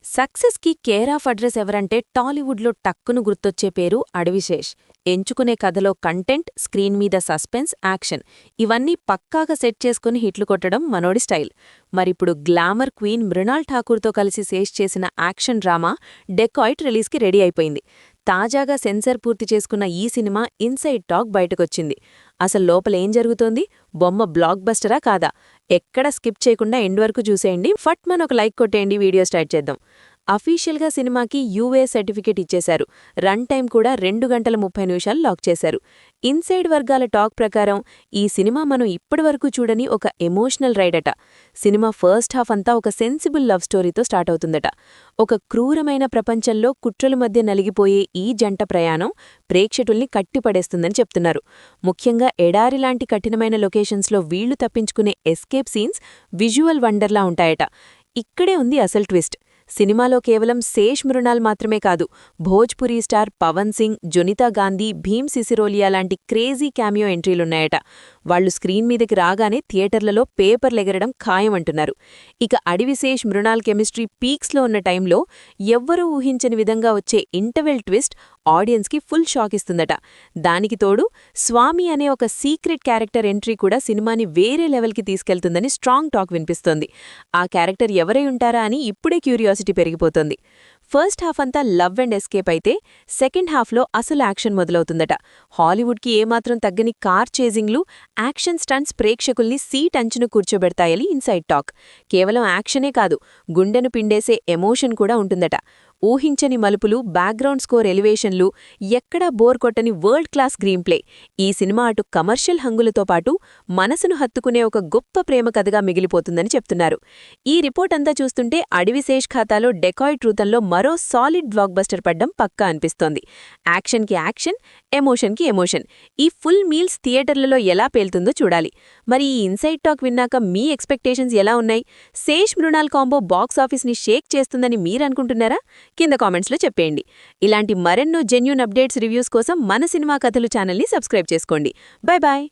సక్సెస్‌కి care of address ఎవరంటే టాలీవుడ్‌లో టక్కున గుర్తొచ్చే పేరు అడవిశేష్. ఎంచుకునే కథలో కంటెంట్, స్క్రీన్ మీద సస్పెన్స్, యాక్షన్ ఇవన్నీ పక్కాగా సెట్ చేసుకుని హిట్లు కొట్టడం మనోడి స్టైల్. మరిప్పుడు గ్లామర్ క్వీన్ మృణాల్ ఠాకూర్‌తో కలిసి శేష్ చేసిన యాక్షన్ డ్రామా 'డెకాయిట్' రిలీజ్‌కి రెడీ అయిపోయింది. తాజాగా సెన్సార్ పూర్తి చేసుకున్న ఈ సినిమా ఇన్సైడ్ టాక్ బయటకొచ్చింది. అసలు లోపలేం జరుగుతోంది? బొమ్మ బ్లాక్ బస్టరా కాదా? ఎక్కడా స్కిప్ చేయకుండా ఎండ్ వరకు చూసేయండి. ఫట్మన్ ఒక లైక్ కొట్టేయండి. వీడియో స్టార్ట్ చేద్దాం. అఫీషియల్గా సినిమాకి యూఏ సర్టిఫికేట్ ఇచ్చేశారు. రన్ టైం కూడా 2 గంటల 30 నిమిషాలు లాక్ చేశారు. ఇన్సైడ్ వర్గాల టాక్ ప్రకారం ఈ సినిమా మనం ఇప్పటివరకు చూడని ఒక ఎమోషనల్ రైడట. సినిమా ఫస్ట్ హాఫ్ అంతా ఒక సెన్సిబుల్ లవ్ స్టోరీతో స్టార్ట్ అవుతుందట. ఒక క్రూరమైన ప్రపంచంలో కుట్రల మధ్య నలిగిపోయే ఈ జంట ప్రయాణం ప్రేక్షకుల్ని కట్టిపడేస్తుందని చెప్తున్నారు. ముఖ్యంగా ఎడారిలాంటి కఠినమైన లొకేషన్స్లో వీళ్లు తప్పించుకునే ఎస్కేప్ సీన్స్ విజువల్ వండర్లా ఉంటాయట. ఇక్కడే ఉంది అసలు ట్విస్ట్. సినిమాలో కేవలం శేష్ మృణాల్ మాత్రమే కాదు, భోజ్పురీ స్టార్ పవన్ సింగ్, జొనితా గాంధీ, భీమ్ సిసిరోలియా లాంటి క్రేజీ క్యామియో ఎంట్రీలున్నాయట. వాళ్లు స్క్రీన్ మీదకి రాగానే థియేటర్లలో పేపర్లెగరడం ఖాయమంటున్నారు. ఇక అడవిశేష్ మృణాల్ కెమిస్ట్రీ పీక్స్లో ఉన్న టైంలో ఎవ్వరూ ఊహించని విధంగా వచ్చే ఇంటర్వెల్ ట్విస్ట్ ఆడియన్స్కి ఫుల్ షాక్ ఇస్తుందట. దానికి తోడు స్వామి అనే ఒక సీక్రెట్ క్యారెక్టర్ ఎంట్రీ కూడా సినిమాని వేరే లెవెల్కి తీసుకెళ్తుందని స్ట్రాంగ్ టాక్ వినిపిస్తోంది. ఆ క్యారెక్టర్ ఎవరై ఉంటారా అని ఇప్పుడే క్యూరియాసిటీ పెరిగిపోతోంది. ఫస్ట్ హాఫ్ అంతా లవ్ అండ్ ఎస్కేప్ అయితే సెకండ్ హాఫ్లో అసలు యాక్షన్ మొదలవుతుందట. హాలీవుడ్కి ఏమాత్రం తగ్గని కార్ చేజింగ్లు, యాక్షన్ స్టంట్స్ ప్రేక్షకుల్ని సీట్ అంచున కూర్చోబెడతాయని ఇన్సైడ్ టాక్. కేవలం యాక్షనే కాదు, గుండెను పిండేసే ఎమోషన్ కూడా ఉంటుందట. ఊహించని మలుపులు, బ్యాక్గ్రౌండ్ స్కోర్ ఎలివేషన్లు, ఎక్కడా బోర్ కొట్టని వరల్డ్ క్లాస్ స్క్రీన్ ప్లే. ఈ సినిమా అటు కమర్షియల్ హంగులతో పాటు మనసును హత్తుకునే ఒక గొప్ప ప్రేమ కథగా మిగిలిపోతుందని చెప్తున్నారు. ఈ రిపోర్ట్ అంతా చూస్తుంటే అడవిశేష్ ఖాతాలో డెకాయిట్ రూతంలో మరో సాలిడ్ బ్లాక్ బస్టర్ పడ్డం పక్కా అనిపిస్తోంది. యాక్షన్కి యాక్షన్, ఎమోషన్కి ఎమోషన్. ఈ ఫుల్ మీల్స్ థియేటర్లలో ఎలా పేలుతుందో చూడాలి. మరి ఈ ఇన్సైడ్ టాక్ విన్నాక మీ ఎక్స్పెక్టేషన్స్ ఎలా ఉన్నాయి? శేష్ మృణాల్ కాంబో బాక్సాఫీస్ని షేక్ చేస్తుందని మీరనుకుంటున్నారా? కింద కామెంట్స్లో చెప్పేయండి. ఇలాంటి మరెన్నో జెన్యూన్ అప్డేట్స్, రివ్యూస్ కోసం మన సినిమా కథలు ఛానల్ని సబ్స్క్రైబ్ చేసుకోండి. Bye bye.